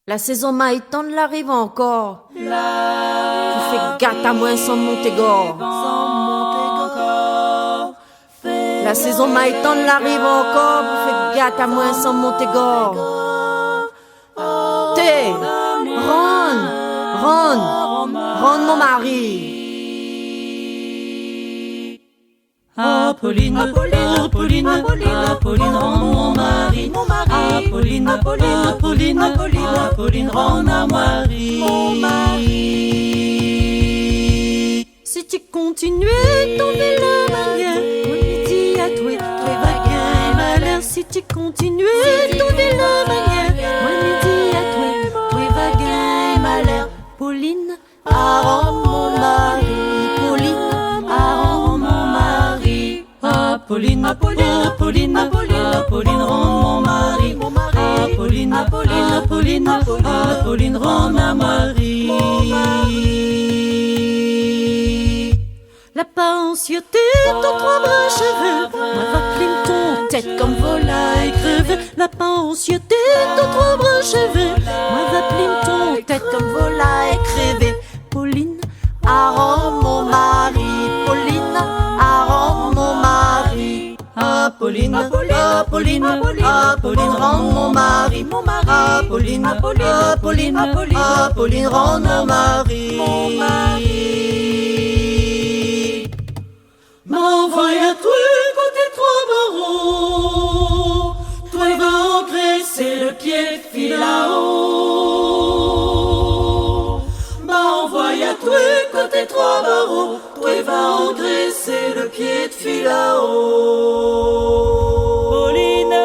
La saison maïtande l'arrive encore. Tu fais gâte à moi sans Montégore. La saison maïtande l'arrive encore. Vous faites gâte à moi sans Montégore. Ron mon mari. Apolline, Apolline, Apolline, rends mon mari. Apolline, Apolline, Apolline, rends mon mari. Si tu continuais ton la manière, on lui dit à toi, toi va gagner malheur. Si tu continuais ton la manière, on lui dit à toi, toi va gagner malheur. Pauline, rends mon mari. Pauline, rends mon mari. Apolline, Apolline, Apolline, rends mon mari. Apolline, Apolline, Apolline, rends mon mari. La pensiété dans trois bras cheveux, moi va plim ton tête comme volaille creveux. La pensiété dans trois bras cheveux, moi va plim ton tête comme volaille creveux. Pauline, rends mon mari. Pauline, rends mon mari. Apolline, Apolline, Apolline, rends mon mari. Apolline, Apolline, Apolline, rends mon mari. M'envoie à toi côté trois barreaux, toi va engraisser le pied de fil là-haut. M'envoie à toi côté trois barreaux, toi va engraisser le pied de fil là-haut. Pauline,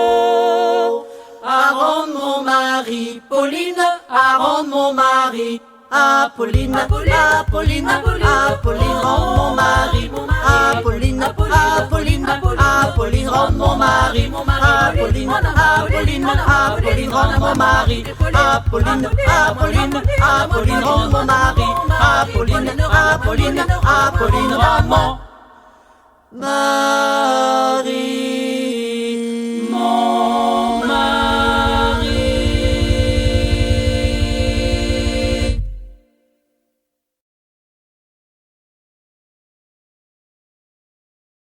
rends mon mari. Pauline, rends mon mari. Apolline, Apolline, Apolline, rends mon mari. Apolline, Apolline, Apolline, rends mon mari. Apolline, Apolline, Apolline, rends mon mari. Apolline, Apolline, Apolline, rends mon mari. Apolline, Apolline, Apolline, rends mon mari.